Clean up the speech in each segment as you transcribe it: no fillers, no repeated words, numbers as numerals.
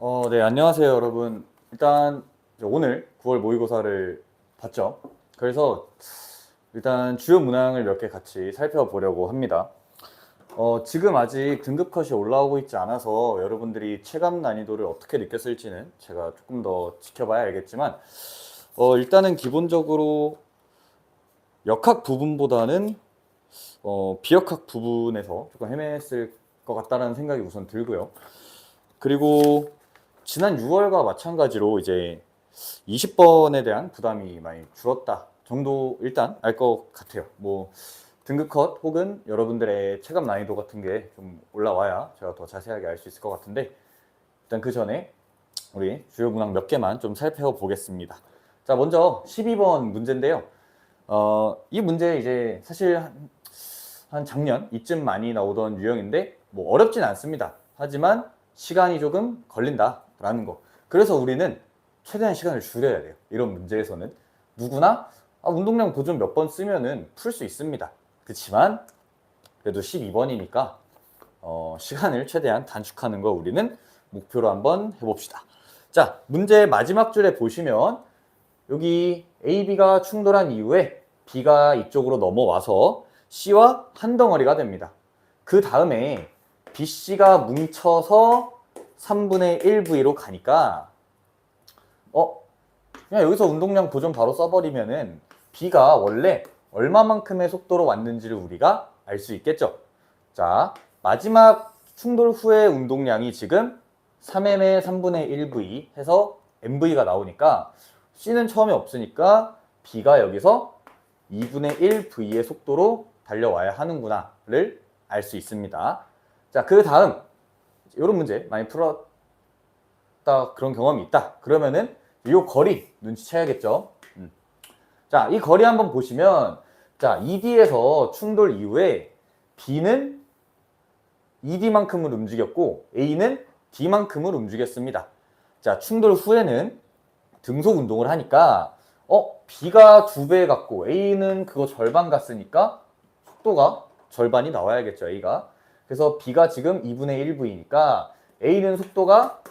네, 안녕하세요, 여러분. 일단 이제 오늘 9월 모의고사를 봤죠. 그래서 일단 주요 문항을 몇 개 같이 살펴보려고 합니다. 지금 아직 등급 컷이 올라오고 있지 않아서 여러분들이 체감 난이도를 어떻게 느꼈을지는 제가 조금 더 지켜봐야 알겠지만, 일단은 기본적으로 역학 부분보다는 비역학 부분에서 조금 헤맸을 것 같다는 생각이 우선 들고요. 그리고 지난 6월과 마찬가지로 이제 20번에 대한 부담이 많이 줄었다 정도 일단 알 것 같아요. 뭐 등급 컷 혹은 여러분들의 체감 난이도 같은 게 좀 올라와야 제가 더 자세하게 알 수 있을 것 같은데, 일단 그 전에 우리 주요 문항 몇 개만 좀 살펴보겠습니다. 자, 먼저 12번 문제인데요. 이 문제 이제 사실 한 작년 이쯤 많이 나오던 유형인데 뭐 어렵진 않습니다. 하지만 시간이 조금 걸린다라는 거. 그래서 우리는 최대한 시간을 줄여야 돼요. 이런 문제에서는 누구나 운동량 보존 몇 번 쓰면은 풀 수 있습니다. 그렇지만 그래도 12번이니까 시간을 최대한 단축하는 거 우리는 목표로 한번 해봅시다. 자, 문제 마지막 줄에 보시면 여기 A, B가 충돌한 이후에 B가 이쪽으로 넘어와서 C와 한 덩어리가 됩니다. 그 다음에 BC가 뭉쳐서 3분의 1V로 가니까 그냥 여기서 운동량 보존 바로 써버리면은 B가 원래 얼마만큼의 속도로 왔는지를 우리가 알 수 있겠죠. 자, 마지막 충돌 후의 운동량이 지금 3m의 3분의 1V 해서 MV가 나오니까 C는 처음에 없으니까 B가 여기서 2분의 1V의 속도로 달려와야 하는구나를 알 수 있습니다. 자, 그 다음 이런 문제 많이 풀었다, 그런 경험이 있다 그러면은 이 거리 눈치채야겠죠. 자, 이 거리 한번 보시면, 자, ED에서 충돌 이후에 B는 ED만큼을 움직였고 A는 D만큼을 움직였습니다. 자, 충돌 후에는 등속 운동을 하니까 B가 2배 갔고 A는 그거 절반 갔으니까 속도가 절반이 나와야겠죠, A가. 그래서 B가 지금 2분의 1V니까 A는 속도가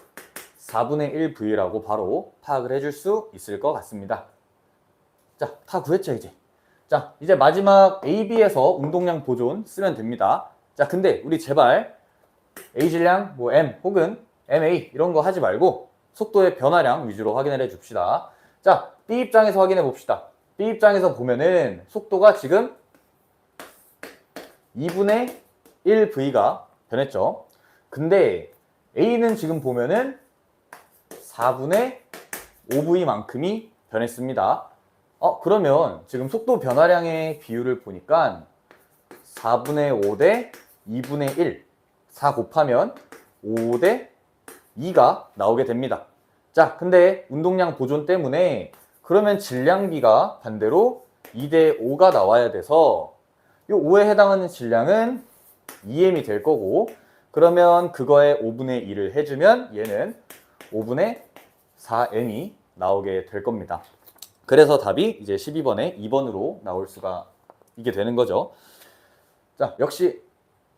4분의 1V라고 바로 파악을 해줄 수 있을 것 같습니다. 자, 다 구했죠, 이제. 자, 이제 마지막 AB에서 운동량 보존 쓰면 됩니다. 자, 근데 우리 제발 A 질량, 뭐 M 혹은 MA 이런 거 하지 말고 속도의 변화량 위주로 확인을 해 줍시다. 자, B 입장에서 확인해 봅시다. B 입장에서 보면은 속도가 지금 2분의 1V가 변했죠. 근데 A는 지금 보면은 4분의 5V만큼이 변했습니다. 그러면 지금 속도 변화량의 비율을 보니까 4분의 5 대 2분의 1, 4 곱하면 5 대 2가 나오게 됩니다. 자, 근데 운동량 보존 때문에 그러면 질량비가 반대로 2 대 5가 나와야 돼서 이 5에 해당하는 질량은 2m이 될 거고, 그러면 그거에 5분의 2를 해주면 얘는 5분의 4m이 나오게 될 겁니다. 그래서 답이 이제 12번에 2번으로 나올 수가 있게 되는 거죠. 자, 역시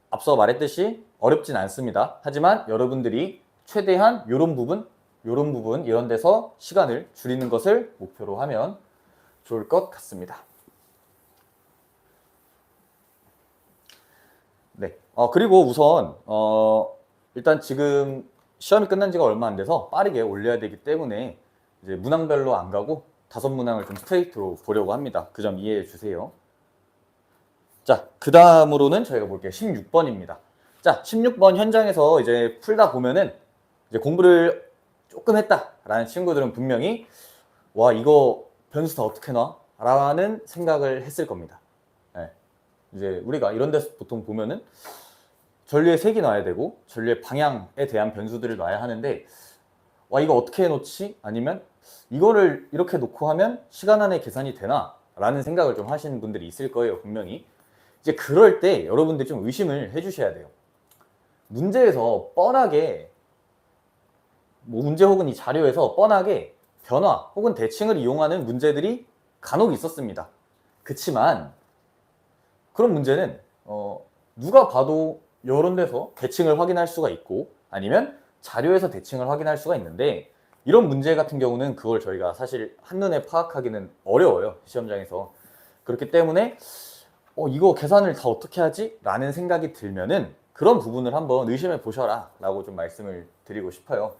앞서 말했듯이 어렵진 않습니다. 하지만 여러분들이 최대한 이런 부분 이런 데서 시간을 줄이는 것을 목표로 하면 좋을 것 같습니다. 네. 그리고 우선 일단 지금 시험이 끝난 지가 얼마 안 돼서 빠르게 올려야 되기 때문에 이제 문항별로 안 가고 5문항을 좀 스트레이트로 보려고 합니다. 그 점 이해해 주세요. 자, 그 다음으로는 저희가 볼게요. 16번입니다. 자, 16번 현장에서 이제 풀다 보면은 이제 공부를 조금 했다라는 친구들은 분명히 와, 이거 변수 다 어떻게 놔? 라는 생각을 했을 겁니다. 네. 이제 우리가 이런 데서 보통 보면은 전류의 색이 놔야 되고 전류의 방향에 대한 변수들을 놔야 하는데, 와, 이거 어떻게 해놓지? 아니면 이거를 이렇게 놓고 하면 시간 안에 계산이 되나? 라는 생각을 좀 하시는 분들이 있을 거예요, 분명히. 이제 그럴 때 여러분들이 좀 의심을 해주셔야 돼요. 문제에서 뻔하게 뭐 문제 혹은 이 자료에서 뻔하게 변화 혹은 대칭을 이용하는 문제들이 간혹 있었습니다. 그치만 그런 문제는 누가 봐도 이런 데서 대칭을 확인할 수가 있고, 아니면 자료에서 대칭을 확인할 수가 있는데 이런 문제 같은 경우는 그걸 저희가 사실 한눈에 파악하기는 어려워요. 시험장에서. 그렇기 때문에 이거 계산을 다 어떻게 하지? 라는 생각이 들면은 그런 부분을 한번 의심해 보셔라 라고 좀 말씀을 드리고 싶어요.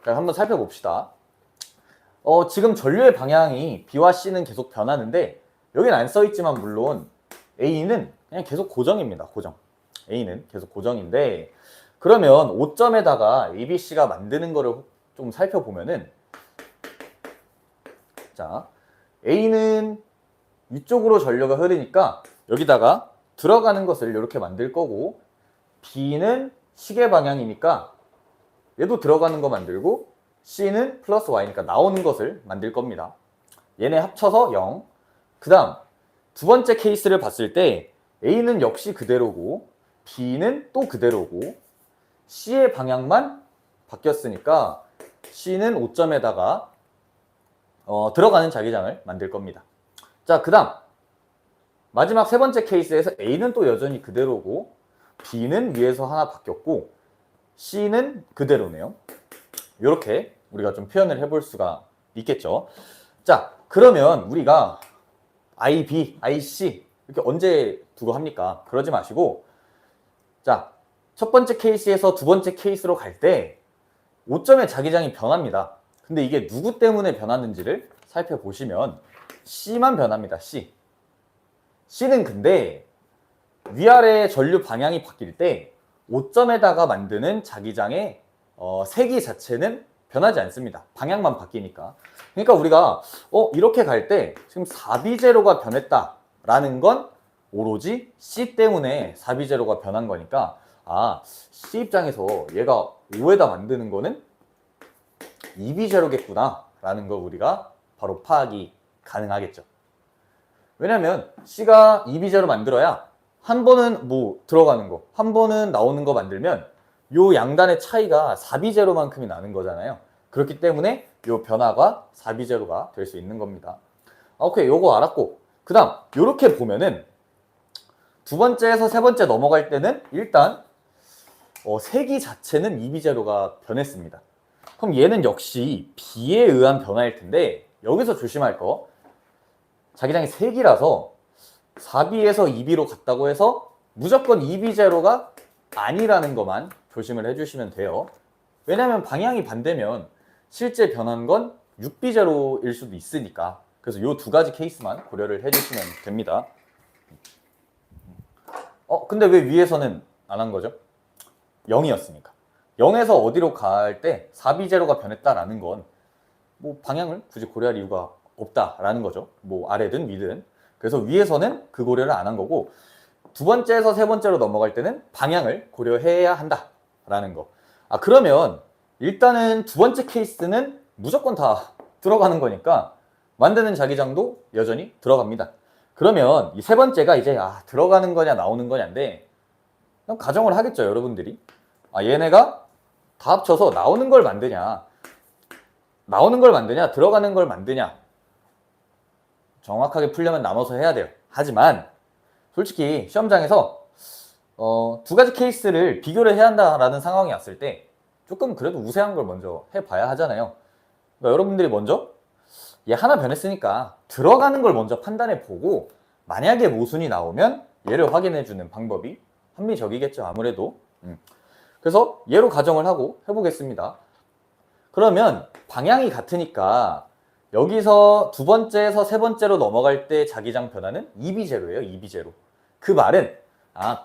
자, 한번 살펴봅시다. 지금 전류의 방향이 B와 C는 계속 변하는데 여긴 안 써있지만 물론 A는 그냥 계속 고정입니다. 고정. A는 계속 고정인데 그러면 5점에다가 ABC가 만드는 거를 좀 살펴보면은 자, A는 위쪽으로 전류가 흐르니까 여기다가 들어가는 것을 이렇게 만들 거고 B는 시계 방향이니까 얘도 들어가는 거 만들고 C는 플러스 Y니까 나오는 것을 만들 겁니다. 얘네 합쳐서 0. 그 다음 두 번째 케이스를 봤을 때 A는 역시 그대로고 B는 또 그대로고 C의 방향만 바뀌었으니까 C는 5점에다가 들어가는 자기장을 만들 겁니다. 자, 그 다음 마지막 세 번째 케이스에서 A는 또 여전히 그대로고 B는 위에서 하나 바뀌었고 C는 그대로네요. 이렇게 우리가 좀 표현을 해볼 수가 있겠죠. 자, 그러면 우리가 I, B, I, C 이렇게 언제 두고 합니까? 그러지 마시고 자, 첫 번째 케이스에서 두 번째 케이스로 갈 때 5점의 자기장이 변합니다. 근데 이게 누구 때문에 변하는지를 살펴보시면 C만 변합니다. C. C는 근데 위아래 전류 방향이 바뀔 때 5점에다가 만드는 자기장의 세기 자체는 변하지 않습니다. 방향만 바뀌니까. 그러니까 우리가 이렇게 갈 때 지금 4B0가 변했다라는 건 오로지 C 때문에 4B0가 변한 거니까 C 입장에서 얘가 5에다 만드는 거는 2B0겠구나 라는 걸 우리가 바로 파악이 가능하겠죠. 왜냐면 C가 2B0 만들어야 한 번은 들어가는 거, 한 번은 나오는 거 만들면 요 양단의 차이가 4B0만큼이 나는 거잖아요. 그렇기 때문에 요 변화가 4B0가 될 수 있는 겁니다. 오케이, 요거 알았고 그 다음 요렇게 보면은 두 번째에서 세 번째 넘어갈 때는 일단 세기 자체는 2B0가 변했습니다. 그럼 얘는 역시 B에 의한 변화일 텐데 여기서 조심할 거 자기장이 세기라서 4B에서 2B로 갔다고 해서 무조건 2B0가 아니라는 것만 조심을 해주시면 돼요. 왜냐하면 방향이 반대면 실제 변한 건 6B0일 수도 있으니까 그래서 이 두 가지 케이스만 고려를 해주시면 됩니다. 근데 왜 위에서는 안 한 거죠? 0이었으니까. 0에서 어디로 갈 때 4B0가 변했다라는 건 방향을 굳이 고려할 이유가 없다라는 거죠. 아래든 위든. 그래서 위에서는 그 고려를 안 한 거고 두 번째에서 세 번째로 넘어갈 때는 방향을 고려해야 한다라는 거. 그러면 일단은 두 번째 케이스는 무조건 다 들어가는 거니까 만드는 자기장도 여전히 들어갑니다. 그러면 이 세 번째가 이제 들어가는 거냐 나오는 거냐인데 그냥 가정을 하겠죠, 여러분들이. 얘네가 다 합쳐서 나오는 걸 만드냐 들어가는 걸 만드냐 정확하게 풀려면 나눠서 해야 돼요. 하지만 솔직히 시험장에서 두 가지 케이스를 비교를 해야 한다라는 상황이 왔을 때 조금 그래도 우세한 걸 먼저 해봐야 하잖아요. 그러니까 여러분들이 먼저 얘 하나 변했으니까 들어가는 걸 먼저 판단해 보고 만약에 모순이 나오면 얘를 확인해 주는 방법이 합리적이겠죠, 아무래도. 그래서 얘로 가정을 하고 해보겠습니다. 그러면 방향이 같으니까 여기서 두 번째에서 세 번째로 넘어갈 때 자기장 변화는 2B0예요. 2B0. 그 말은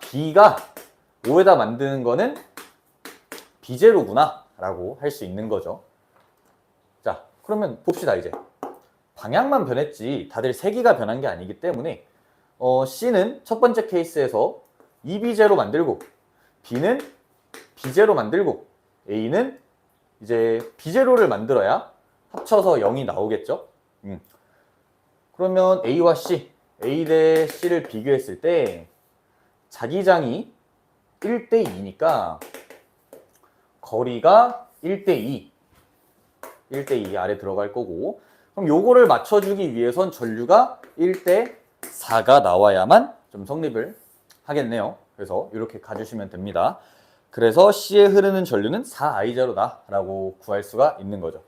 B가 5에다 만드는 거는 B0구나 라고 할 수 있는 거죠. 자, 그러면 봅시다. 이제 방향만 변했지 다들 세기가 변한 게 아니기 때문에 C는 첫 번째 케이스에서 2B0 만들고 B는 B0 만들고 A는 이제 B0를 만들어야 합쳐서 0이 나오겠죠. 그러면 A와 C, A 대 C를 비교했을 때 자기장이 1대2니까 거리가 1대2 아래 들어갈 거고 그럼 요거를 맞춰주기 위해선 전류가 1대4가 나와야만 좀 성립을 하겠네요. 그래서 이렇게 가주시면 됩니다. 그래서 C에 흐르는 전류는 4I0다 라고 구할 수가 있는 거죠.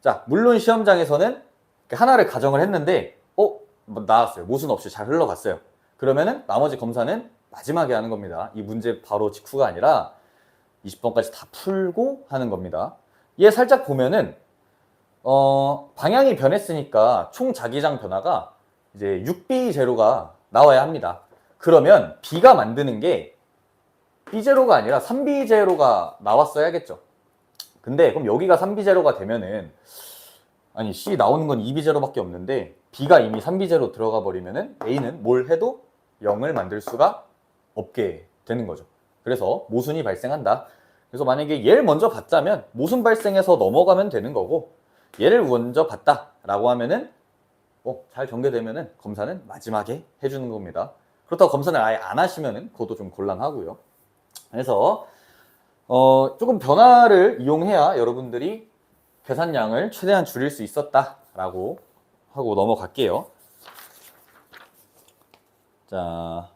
자, 물론 시험장에서는 하나를 가정을 했는데 뭐 나왔어요. 모순 없이 잘 흘러갔어요. 그러면은 나머지 검사는 마지막에 하는 겁니다. 이 문제 바로 직후가 아니라 20번까지 다 풀고 하는 겁니다. 얘 살짝 보면은 방향이 변했으니까 총 자기장 변화가 이제 6B0가 나와야 합니다. 그러면 B가 만드는 게 B0가 아니라 3B0가 나왔어야겠죠. 근데 그럼 여기가 3B0가 되면은 아니 C 나오는 건 2B0밖에 없는데 B가 이미 3B0 들어가 버리면은 A는 뭘 해도 0을 만들 수가 없게 되는 거죠. 그래서 모순이 발생한다. 그래서 만약에 얘를 먼저 봤자면 모순 발생해서 넘어가면 되는 거고, 얘를 먼저 봤다라고 하면은 잘 전개되면은 검사는 마지막에 해주는 겁니다. 그렇다고 검사를 아예 안 하시면은 그것도 좀 곤란하고요. 그래서 조금 변화를 이용해야 여러분들이 계산량을 최대한 줄일 수 있었다라고 하고 넘어갈게요. 자,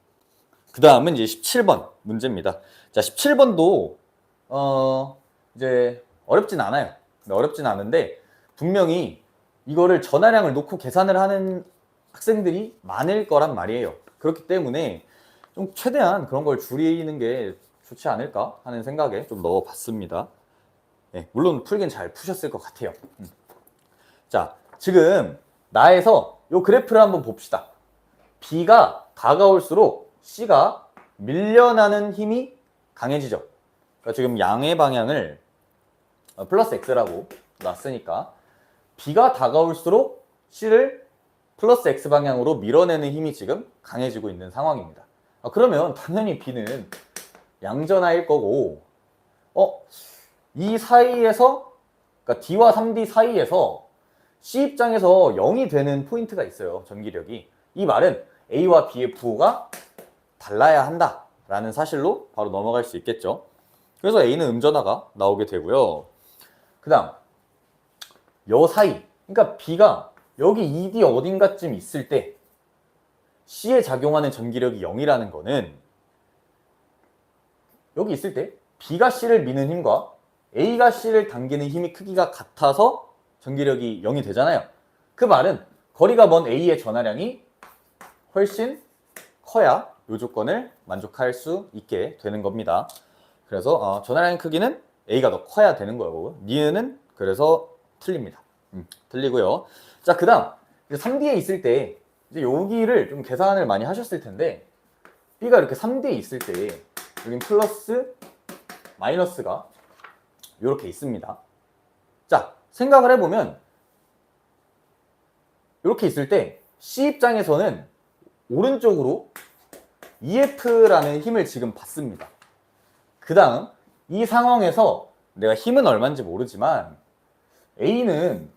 그 다음은 이제 17번 문제입니다. 자, 17번도 이제 어렵진 않아요. 어렵진 않은데 분명히 이거를 전화량을 놓고 계산을 하는 학생들이 많을 거란 말이에요. 그렇기 때문에 좀 최대한 그런 걸 줄이는 게 좋지 않을까 하는 생각에 좀 넣어봤습니다. 네, 물론 풀긴 잘 푸셨을 것 같아요. 자, 지금 나에서 이 그래프를 한번 봅시다. B가 다가올수록 C가 밀려나는 힘이 강해지죠. 그러니까 지금 양의 방향을 플러스 X라고 놨으니까 B가 다가올수록 C를 플러스 X 방향으로 밀어내는 힘이 지금 강해지고 있는 상황입니다. 그러면 당연히 B는 양전하일 거고, 이 사이에서, 그러니까 D와 3D 사이에서 C 입장에서 0이 되는 포인트가 있어요. 전기력이. 이 말은 A와 B의 부호가 달라야 한다라는 사실로 바로 넘어갈 수 있겠죠. 그래서 A는 음전하가 나오게 되고요. 그 다음 요 사이, 그러니까 B가 여기 2D 어딘가쯤 있을 때 C에 작용하는 전기력이 0이라는 거는 여기 있을 때 B가 C를 미는 힘과 A가 C를 당기는 힘이 크기가 같아서 전기력이 0이 되잖아요. 그 말은 거리가 먼 A의 전하량이 훨씬 커야 이 조건을 만족할 수 있게 되는 겁니다. 그래서 전하량의 크기는 A가 더 커야 되는 거고, 니은은 그래서 틀립니다. 틀리고요. 자, 그 다음 3D에 있을 때 이제 여기를 좀 계산을 많이 하셨을 텐데, B가 이렇게 3D에 있을 때 여긴 플러스 마이너스가 이렇게 있습니다. 자, 생각을 해보면 이렇게 있을 때 C 입장에서는 오른쪽으로 EF라는 힘을 지금 받습니다. 그 다음 이 상황에서 내가 힘은 얼마인지 모르지만 A는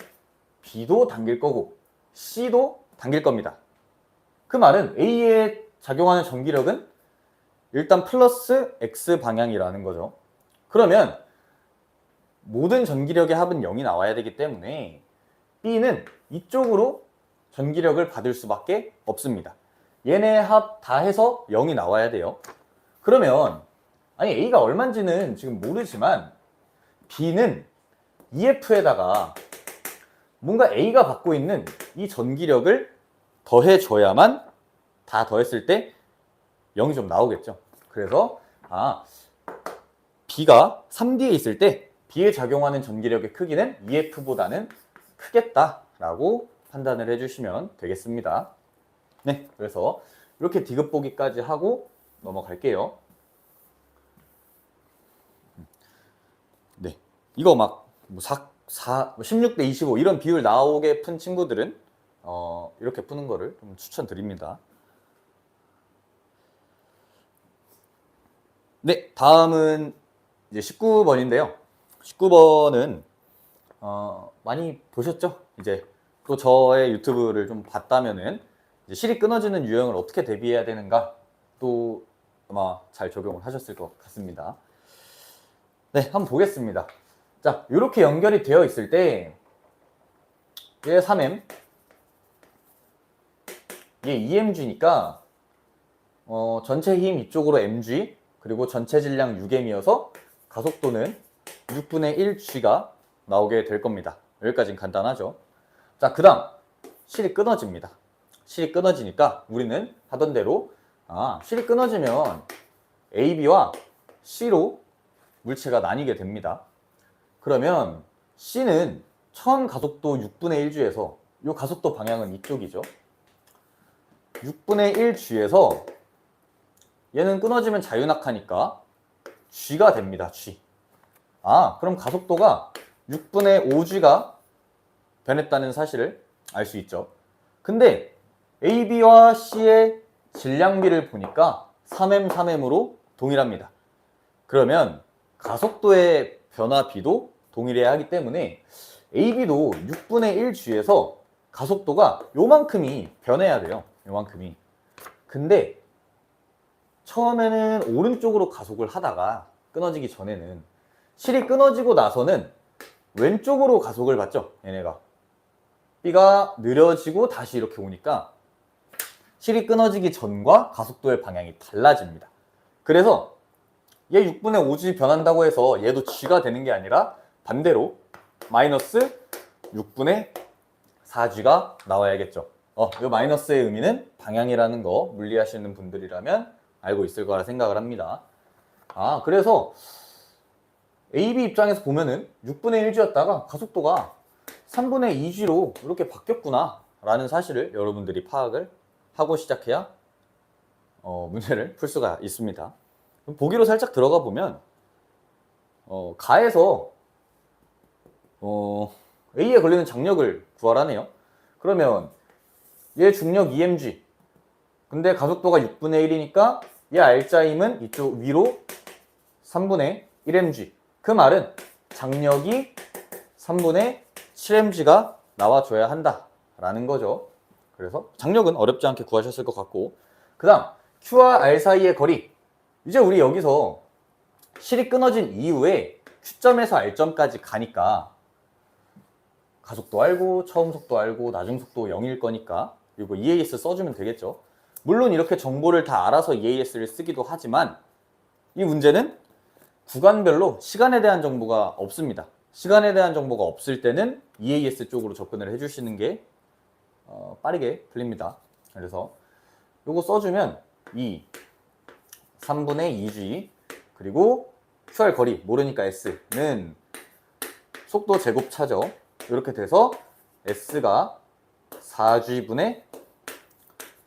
B도 당길 거고 C도 당길 겁니다. 그 말은 A에 작용하는 전기력은 일단 플러스 X 방향이라는 거죠. 그러면 모든 전기력의 합은 0이 나와야 되기 때문에 B는 이쪽으로 전기력을 받을 수밖에 없습니다. 얘네 합 다 해서 0이 나와야 돼요. 그러면 아니 A가 얼마인지는 지금 모르지만 B는 EF에다가 뭔가 A가 받고 있는 이 전기력을 더해줘야만, 다 더했을 때 0이 좀 나오겠죠. 그래서 B가 3D에 있을 때 B에 작용하는 전기력의 크기는 EF보다는 크겠다라고 판단을 해주시면 되겠습니다. 네, 그래서 이렇게 디귿보기까지 하고 넘어갈게요. 네, 이거 막 16대 25 이런 비율 나오게 푼 친구들은 이렇게 푸는 거를 좀 추천드립니다. 네, 다음은 이제 19번인데요. 19번은 많이 보셨죠? 이제 또 저의 유튜브를 좀 봤다면은 이제 실이 끊어지는 유형을 어떻게 대비해야 되는가 또 아마 잘 적용을 하셨을 것 같습니다. 네, 한번 보겠습니다. 자, 이렇게 연결이 되어 있을 때 얘 3M, 얘 2mg니까 전체 힘 이쪽으로 mg, 그리고 전체 질량 6m이어서 가속도는 6분의 1g가 나오게 될 겁니다. 여기까지는 간단하죠. 자, 그 다음 실이 끊어집니다. 실이 끊어지니까 우리는 하던 대로 실이 끊어지면 AB와 C로 물체가 나뉘게 됩니다. 그러면 C는 처음 가속도 6분의 1g에서 이 가속도 방향은 이쪽이죠. 6분의 1g에서 얘는 끊어지면 자유낙하니까 g가 됩니다. g. 그럼 가속도가 6분의 5g가 변했다는 사실을 알 수 있죠. 근데 AB와 C의 질량비를 보니까 3m, 3m으로 동일합니다. 그러면 가속도의 변화비도 동일해야 하기 때문에 AB도 6분의 1g에서 가속도가 요만큼이 변해야 돼요. 요만큼이. 근데 처음에는 오른쪽으로 가속을 하다가 끊어지기 전에는 실이 끊어지고 나서는 왼쪽으로 가속을 받죠. 얘네가. B가 느려지고 다시 이렇게 오니까 실이 끊어지기 전과 가속도의 방향이 달라집니다. 그래서 얘 6분의 5g 변한다고 해서 얘도 g가 되는 게 아니라 반대로 마이너스 6분의 4g가 나와야겠죠. 이 마이너스의 의미는 방향이라는 거 물리하시는 분들이라면 알고 있을 거라 생각을 합니다. 그래서 AB 입장에서 보면은 6분의 1g였다가 가속도가 3분의 2g로 이렇게 바뀌었구나 라는 사실을 여러분들이 파악을 하고 시작해야 문제를 풀 수가 있습니다. 보기로 살짝 들어가 보면 가에서 A에 걸리는 장력을 구하라네요. 그러면 얘 중력 EMG, 근데 가속도가 6분의 1이니까 얘 R자임은 이쪽 위로 3분의 1mg. 그 말은 장력이 3분의 7mg가 나와줘야 한다라는 거죠. 그래서 장력은 어렵지 않게 구하셨을 것 같고, 그 다음 Q와 R 사이의 거리. 이제 우리 여기서 실이 끊어진 이후에 Q점에서 R점까지 가니까 가속도 알고 처음 속도 알고 나중 속도 0일 거니까 이거 EAS 써주면 되겠죠. 물론 이렇게 정보를 다 알아서 EAS를 쓰기도 하지만 이 문제는 구간별로 시간에 대한 정보가 없습니다. 시간에 대한 정보가 없을 때는 EAS 쪽으로 접근을 해주시는 게 빠르게 풀립니다. 그래서 이거 써주면 3분의 2g 그리고 QR 거리 모르니까 S는 속도 제곱차죠. 이렇게 돼서 S가 4g분의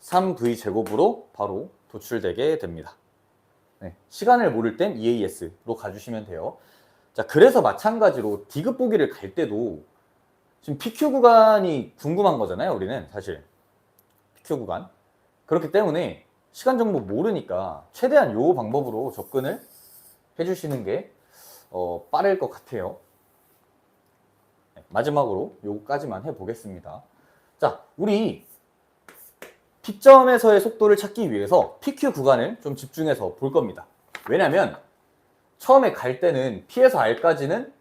3v 제곱으로 바로 도출되게 됩니다. 시간을 모를 땐 EAS로 가주시면 돼요. 자, 그래서 마찬가지로 D급 보기를 갈 때도 지금 PQ 구간이 궁금한 거잖아요. 우리는 사실 PQ 구간. 그렇기 때문에 시간 정보 모르니까 최대한 요 방법으로 접근을 해주시는 게 빠를 것 같아요. 마지막으로 요거까지만 해보겠습니다. 자, 우리 P점에서의 속도를 찾기 위해서 PQ 구간을 좀 집중해서 볼 겁니다. 왜냐면 처음에 갈 때는 P에서 R까지는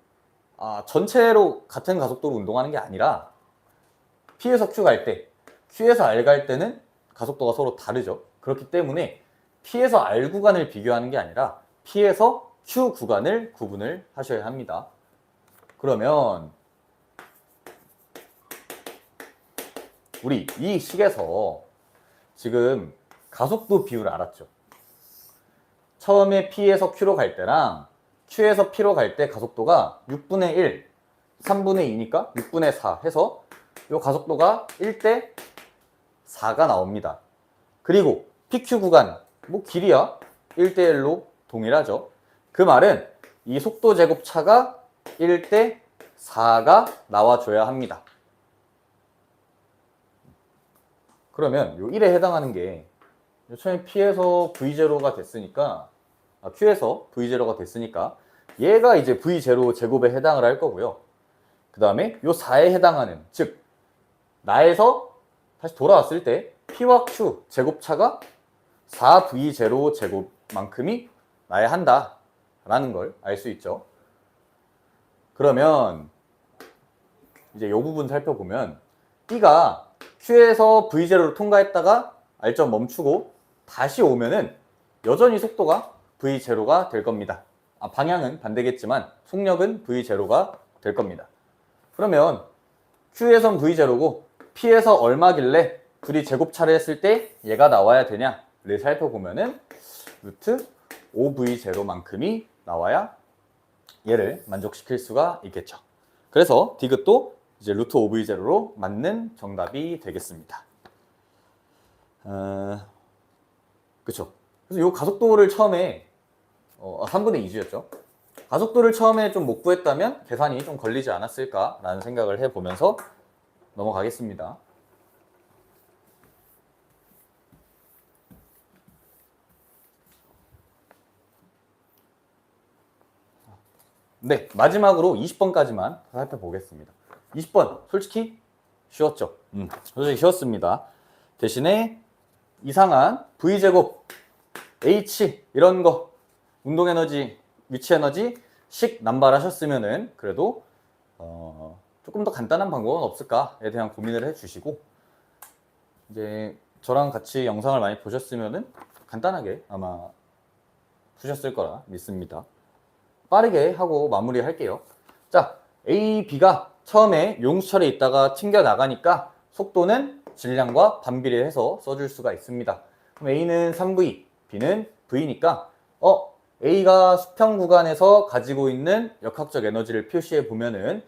전체로 같은 가속도로 운동하는 게 아니라 P에서 Q 갈 때, Q에서 R 갈 때는 가속도가 서로 다르죠. 그렇기 때문에 P에서 R 구간을 비교하는 게 아니라 P에서 Q 구간을 구분을 하셔야 합니다. 그러면 우리 이 식에서 지금 가속도 비율을 알았죠. 처음에 P에서 Q로 갈 때랑 Q에서 P로 갈 때 가속도가 6분의 1, 3분의 2니까 6분의 4 해서 이 가속도가 1대 4가 나옵니다. 그리고 PQ 구간, 길이야 1대 1로 동일하죠. 그 말은 이 속도 제곱차가 1대 4가 나와줘야 합니다. 그러면 요 1에 해당하는 게 처음에 P에서 V0가 됐으니까 Q에서 V0가 됐으니까 얘가 이제 V0 제곱에 해당을 할 거고요. 그 다음에 요 4에 해당하는, 즉 나에서 다시 돌아왔을 때 P와 Q 제곱차가 4V0 제곱만큼이 나야 한다 라는 걸 알 수 있죠. 그러면 이제 요 부분 살펴보면 B가 Q에서 V0로 통과했다가 R점 멈추고 다시 오면은 여전히 속도가 V0가 될 겁니다. 방향은 반대겠지만 속력은 V0가 될 겁니다. 그러면 Q에선 V0고 P에서 얼마길래 둘이 제곱차를 했을 때 얘가 나와야 되냐를 살펴보면은 루트 5V0만큼이 나와야 얘를 만족시킬 수가 있겠죠. 그래서 디귿도 이제 루트 5V0로 맞는 정답이 되겠습니다. 그쵸. 그래서 이 가속도를 처음에 3분의 2주였죠. 가속도를 처음에 좀 못 구했다면 계산이 좀 걸리지 않았을까라는 생각을 해보면서 넘어가겠습니다. 네, 마지막으로 20번까지만 살펴보겠습니다. 20번 솔직히 쉬웠죠? 솔직히 쉬웠습니다. 대신에 이상한 V제곱, H 이런 거 운동에너지, 위치에너지 식 남발하셨으면은 그래도 조금 더 간단한 방법은 없을까에 대한 고민을 해주시고 이제 저랑 같이 영상을 많이 보셨으면은 간단하게 아마 푸셨을 거라 믿습니다. 빠르게 하고 마무리할게요. 자, A, B가 처음에 용수철에 있다가 튕겨 나가니까 속도는 질량과 반비례해서 써줄 수가 있습니다. 그럼 A는 3V, B는 V니까 A가 수평 구간에서 가지고 있는 역학적 에너지를 표시해 보면은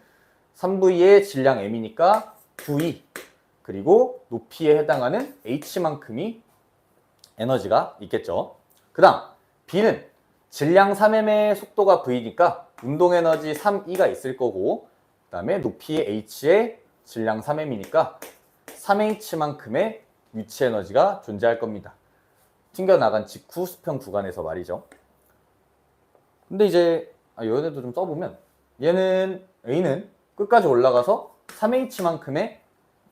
3V의 질량 M이니까 9E 그리고 높이에 해당하는 H만큼이 에너지가 있겠죠. 그 다음 B는 질량 3m의 속도가 V니까 운동에너지 3E가 있을 거고 그 다음에 높이의 H의 질량 3m이니까 3H만큼의 위치에너지가 존재할 겁니다. 튕겨나간 직후 수평 구간에서 말이죠. 근데 이제 얘네도 좀 써보면 얘는 A는 끝까지 올라가서 3H만큼의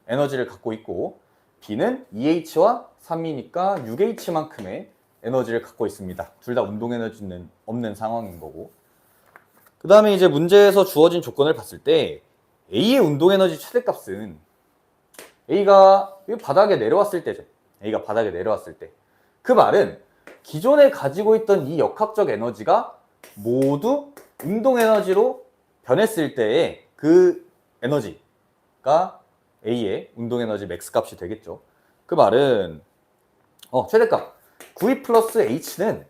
에너지를 갖고 있고 B는 2H와 3이니까 6H만큼의 에너지를 갖고 있습니다. 둘 다 운동 에너지는 없는 상황인 거고. 그 다음에 이제 문제에서 주어진 조건을 봤을 때 A의 운동 에너지 최대값은 A가 바닥에 내려왔을 때죠. A가 바닥에 내려왔을 때. 그 말은 기존에 가지고 있던 이 역학적 에너지가 모두 운동 에너지로 변했을 때의 그 에너지가 A의 운동 에너지 맥스 값이 되겠죠. 그 말은 최대값 9E 플러스 H는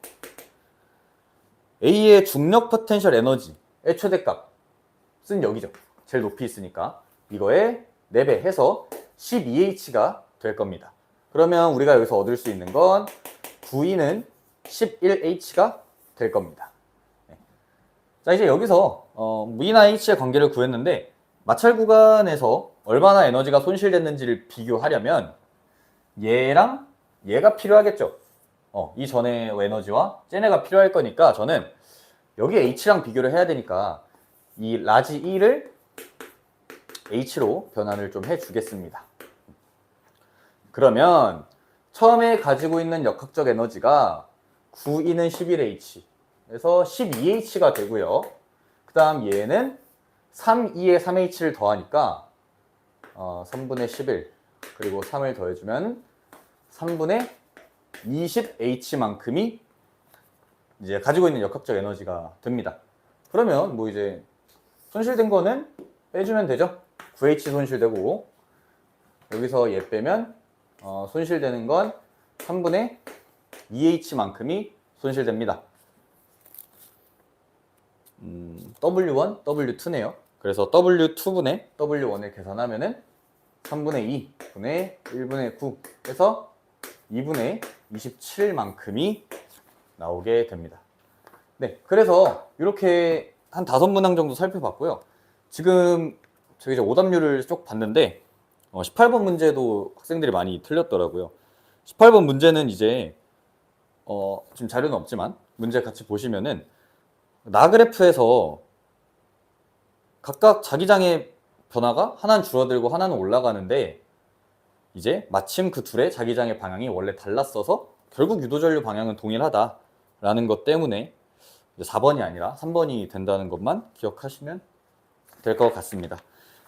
A의 중력 포텐셜 에너지의 최대값은 여기죠. 제일 높이 있으니까 이거에 4배 해서 12H가 될 겁니다. 그러면 우리가 여기서 얻을 수 있는 건 9E는 11H가 될 겁니다. 자, 이제 여기서 V나 H의 관계를 구했는데 마찰 구간에서 얼마나 에너지가 손실됐는지를 비교하려면 얘랑 얘가 필요하겠죠. 이 전의 에너지와 쟤네가 필요할 거니까 저는 여기 H랑 비교를 해야 되니까 이 라지 E를 H로 변환을 좀 해주겠습니다. 그러면 처음에 가지고 있는 역학적 에너지가 9E는 11H 그래서 12H가 되고요. 그 다음 얘는 3E에 3H를 더하니까 3분의 11 그리고 3을 더해주면 3분의 20H만큼이 이제 가지고 있는 역학적 에너지가 됩니다. 그러면 뭐 이제 손실된 거는 빼주면 되죠. 9H 손실되고 여기서 얘 빼면 손실되는 건 3분의 2H만큼이 손실됩니다. W1, W2네요. 그래서 W2분의 W1을 계산하면은 3분의 2 분의 1분의 9 해서 2분의 27만큼이 나오게 됩니다. 네, 그래서 이렇게 한 5문항 정도 살펴봤고요. 지금 저희 이제 오답률을 쭉 봤는데 18번 문제도 학생들이 많이 틀렸더라고요. 18번 문제는 이제 지금 자료는 없지만 문제 같이 보시면은 나그래프에서 각각 자기장의 변화가 하나는 줄어들고 하나는 올라가는데 이제 마침 그 둘의 자기장의 방향이 원래 달랐어서 결국 유도전류 방향은 동일하다라는 것 때문에 4번이 아니라 3번이 된다는 것만 기억하시면 될 것 같습니다.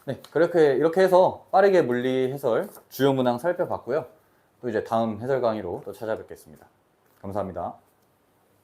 네, 이렇게 해서 빠르게 물리 해설 주요 문항 살펴봤고요. 또 이제 다음 해설 강의로 또 찾아뵙겠습니다. 감사합니다.